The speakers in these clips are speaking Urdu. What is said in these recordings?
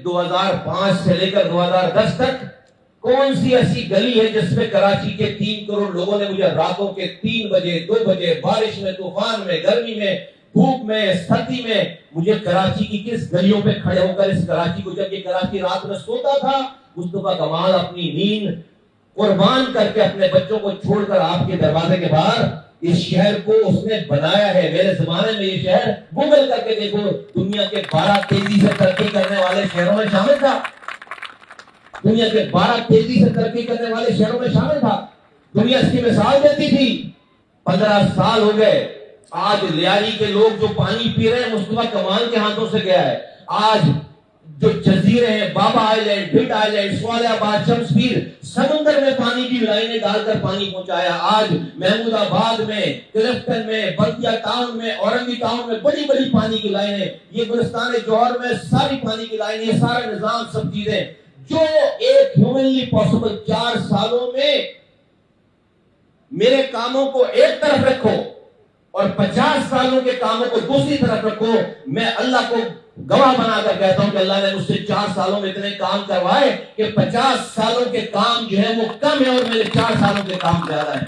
2005 سے لے کر 2010 تک کون سی ایسی گلی ہے جس میں کراچی کے 3 کروڑ لوگوں نے مجھے راتوں کے 3 بجے 2 بجے بارش میں طوفان میں گرمی میں دھوپ میں سردی میں مجھے کراچی کی کس گلیوں پہ کھڑے ہو کر اس کراچی کو، جب یہ کراچی رات میں سوتا تھا، مصطفیٰ کمال اپنی نیند قربان کر کے اپنے بچوں کو چھوڑ کر آپ کے دروازے کے باہر اس شہر کو اس نے بنایا ہے۔ میرے زمانے میں یہ شہر گوگل کر کے دیکھو، دنیا کے 12 تیزی سے ترقی کرنے والے شہروں میں شامل تھا، دنیا کے 12 تیزی سے ترقی کرنے والے شہروں میں شامل تھا۔ دنیا اس کی مثال دیتی تھی۔ 15 سال ہو گئے، آج لیاری کے لوگ جو پانی پی رہے ہیں مصطفیٰ کمال کے ہاتھوں سے گیا ہے۔ آج جو جزیرے ہیں، بابا آئی لینڈ، بھٹ آئی لینڈ، سوالے آباد، شمشیر، سمندر میں پانی کی لائنیں ڈال کر پانی پہنچایا۔ آج محمود آباد میں، کلفٹن میں، بلدیہ ٹاؤن میں، اورنگی ٹاؤن میں بڑی بڑی پانی کی لائنیں، یہ گلستان جوہر میں ساری پانی کی لائنیں، یہ سارا نظام، سب چیزیں جو ایک ہیومنلی پاسبل 4 سالوں میں میرے کاموں کو ایک طرف رکھو اور 50 سالوں کے کاموں کو دوسری طرف رکھو۔ میں اللہ کو گواہ بنا کر کہتا ہوں کہ اللہ نے مجھ سے 4 سالوں میں اتنے کام کروائے کہ 50 سالوں کے کام جو ہے وہ کم ہے اور میرے 4 سالوں کے کام زیادہ ہیں۔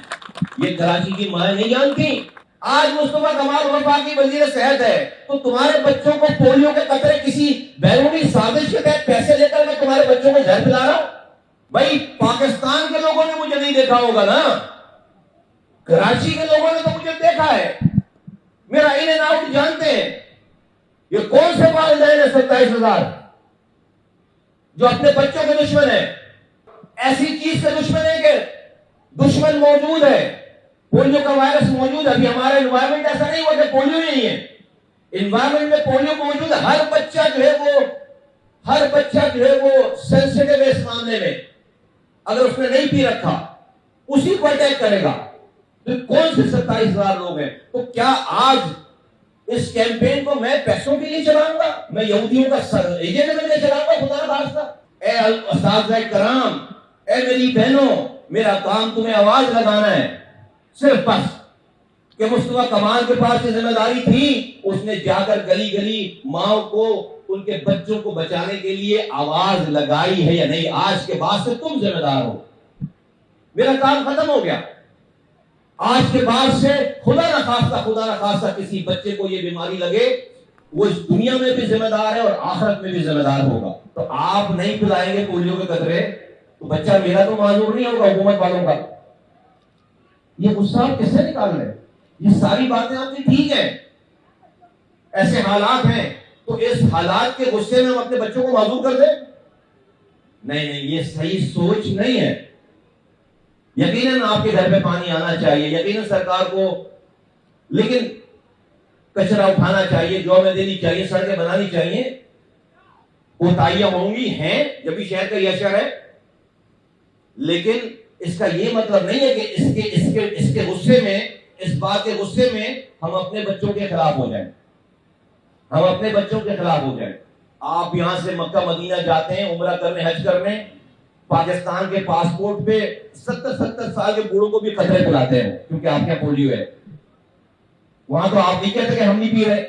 یہ کراچی کی مائیں نہیں جانتی۔ آج مصطفیٰ کمال وفاقی وزیر صحت ہے تو تمہارے بچوں کو پولیو کے قطرے کسی بیرونی سازش کے تحت پیسے لے کر میں تمہارے بچوں کو زہر پلا رہا ہوں؟ بھائی پاکستان کے لوگوں نے مجھے نہیں دیکھا ہوگا نا، کراچی کے لوگوں نے تو مجھے دیکھا ہے، میرا ان اینڈ آؤٹ جانتے ہیں۔ یہ کون سے والدین ہیں 27,000 جو اپنے بچوں کے دشمن ہیں؟ ایسی چیز سے دشمن ہے کہ دشمن موجود ہے، پولیو کا وائرس موجود ہے۔ ابھی ہمارا انوائرمنٹ ایسا نہیں ہوا کہ پولیو نہیں ہے، انوائرمنٹ میں پولیو موجود ہے۔ ہر بچہ جو ہے وہ سینسیٹیو ہے اس معاملے میں، اگر اس نے نہیں پی رکھا اسی کو اٹیک کرے گا۔ تو کون سے 27,000 لوگ ہیں؟ تو کیا آج اس کیمپین کو میں پیسوں کے لیے چلاؤں گا؟ میں یہودیوں کا ایجنٹ میں چلاؤں گا؟ خدا نہ خواستہ۔ اے اساتذہ کرام، اے میری بہنوں، میرا کام تمہیں آواز لگانا ہے، صرف بس کہ مصطفیٰ کمال کے پاس یہ ذمہ داری تھی، اس نے جا کر گلی گلی ماں کو ان کے بچوں کو بچانے کے لیے آواز لگائی ہے یا نہیں؟ آج کے بعد سے تم ذمہ دار ہو، میرا کام ختم ہو گیا۔ آج کے بعد سے خدا نہ خواستہ کسی بچے کو یہ بیماری لگے، وہ اس دنیا میں بھی ذمہ دار ہے اور آخرت میں بھی ذمہ دار ہوگا۔ تو آپ نہیں پلائیں گے پولیو کے قطرے تو بچہ میرا تو معذور نہیں ہوگا، حکومت والوں کا۔ یہ غصہ آپ کس سے نکال رہے ہیں؟ یہ ساری باتیں آپ کی ٹھیک ہیں، ایسے حالات ہیں تو اس حالات کے غصے میں ہم اپنے بچوں کو معذور کر دیں؟ نہیں، یہ صحیح سوچ نہیں ہے۔ یقیناً آپ کے گھر پہ پانی آنا چاہیے، یقیناً سرکار کو لیکن کچرا اٹھانا چاہیے، جو ہمیں دینی چاہیے، سڑکیں بنانی چاہیے، کوتاہیاں ہوں گی، ہیں، جب بھی شہر کا یہ اشر ہے، لیکن اس کا یہ مطلب نہیں ہے کہ اس کے غصے میں، اس بات کے غصے میں ہم اپنے بچوں کے خلاف ہو جائیں، ہم اپنے بچوں کے خلاف ہو جائیں۔ آپ یہاں سے مکہ مدینہ جاتے ہیں عمرہ کرنے، حج کرنے، پاکستان کے پاسپورٹ پہ 70 سال کے بوڑھوں کو بھی قطرے پلاتے ہیں کیونکہ آپ کے یہاں پولیو ہے۔ وہاں تو آپ نہیں کہتے کہ ہم نہیں پی رہے،